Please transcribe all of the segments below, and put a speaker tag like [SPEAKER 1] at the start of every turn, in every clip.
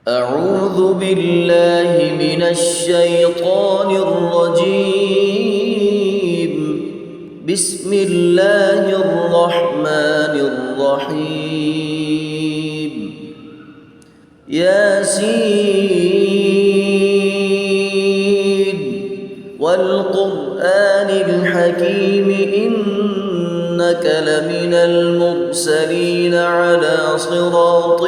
[SPEAKER 1] أعوذ بالله من الشيطان الرجيم. بسم الله الرحمن الرحيم. ياسين والقرآن الحكيم إنك لمن المرسلين على صراط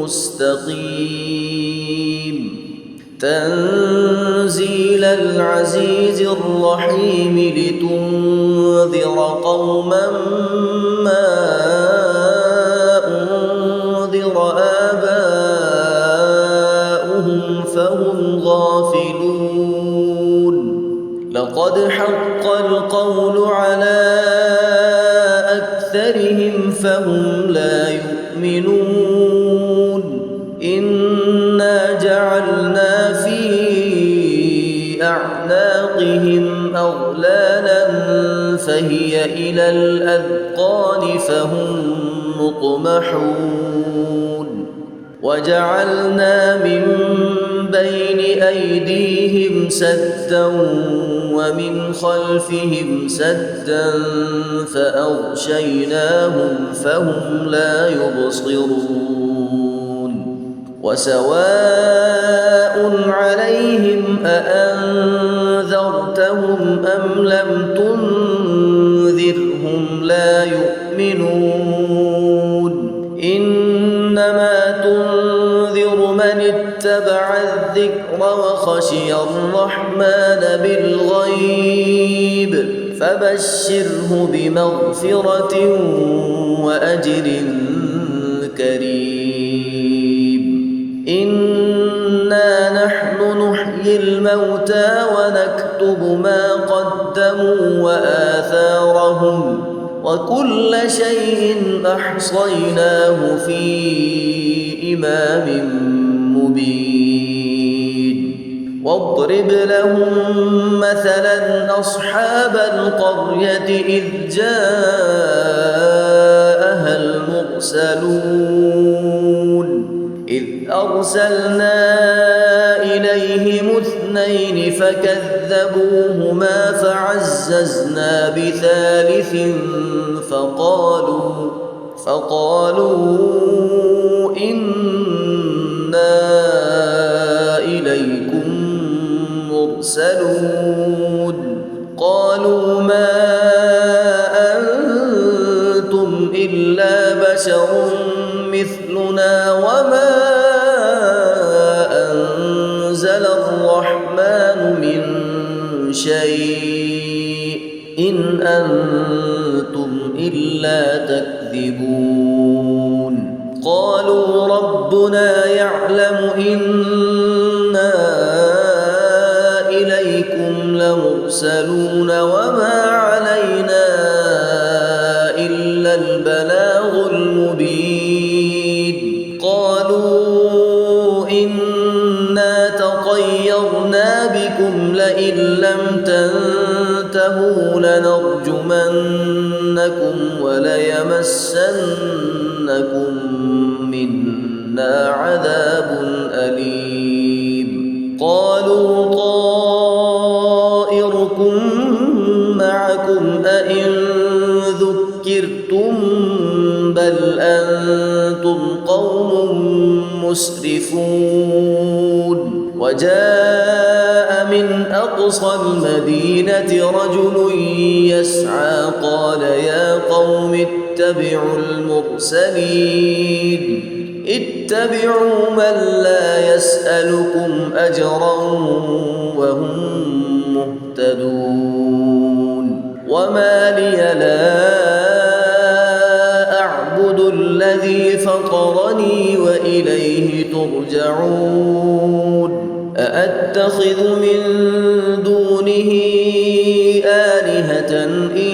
[SPEAKER 1] مستقيم. تنزيل العزيز الرحيم لتنذر قوما ما أنذر آباؤهم فهم غافلون. لقد حق القول على أكثرهم فهم لا يؤمنون. إنا جعلنا في أعناقهم أغلالا فهي إلى الأذقان فهم مقمحون. وجعلنا من بين أيديهم سدا ومن خلفهم سدا فأغشيناهم فهم لا يبصرون. وسواء عليهم أأنذرتهم أم لم تنذرهم لا يؤمنون. إنما تنذر من اتبع الذكر وخشي الرحمن بالغيب فبشره بمغفرة وأجر كريم. إنا نحن نحيي الموتى ونكتب ما قدموا وآثارهم وكل شيء أحصيناه في إمام مبين. واضرب لهم مثلا أصحاب القرية إذ جاءها المرسلون. إذ أرسلنا إليهم 2 فكذبوهما فعززنا بثالث فقالوا إنا إليكم مرسلون. قالوا ما أنتم إلا بشر مثلنا وما أنزل الرحمن من شيء إن أنتم إلا تكذبون. قالوا ربنا يعلم إنا إليكم لمرسلون وما علينا إلا البلاغ المبين. قالوا إنا تطيرنا بكم لئن لم تنتهوا لنرجمنكم وليمسنكم منا عذاب أليم. قالوا طائركم معكم أئن ذكرتم بل أنتم قوم مسرفون. وجاء من أقصى المدينة رجل يسعى قال يا قوم اتبعوا المرسلين. اتبعوا من لا يسألكم أجرا وهم مهتدون. وما لي لا أعبد الذي فطرني وإليه ترجعون. أأتخذ من دونه آلهة إن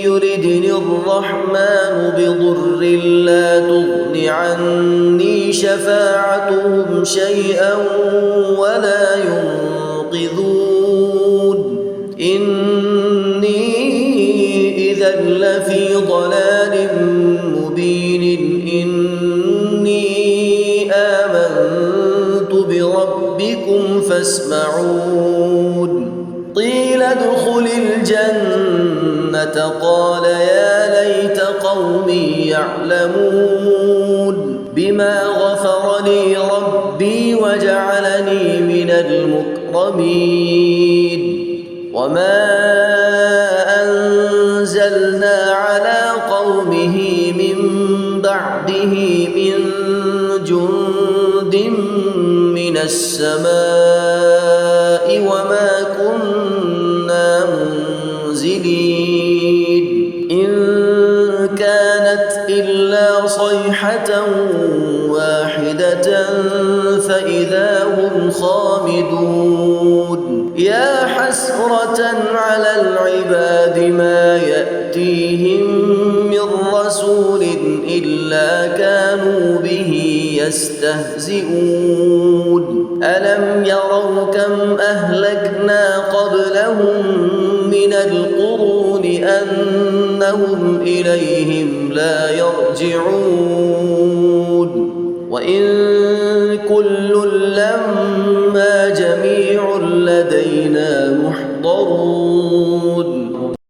[SPEAKER 1] يردني الرحمن بضر لا تغن عني شفاعتهم شيئا ولا ينقذون. إني إذا لفي ضلال مبين. إني آمنت بربكم فاسمعون قيل ادخل الجنة قال يا ليت قومي يعلمون بما غفر لي ربي وجعلني من المكرمين وما أنزلنا على قومه من بعده من جند من السماء وما كنا منزلين إن كانت إلا صيحة واحدة فإذا هم خامدون يا حسرة على العباد ما يأتيهم من رسول إلا كانوا به يستهزئون ألم يروا كم أهلكنا قبلهم من القرون أنهم إليهم لا يرجعون وإن كل لما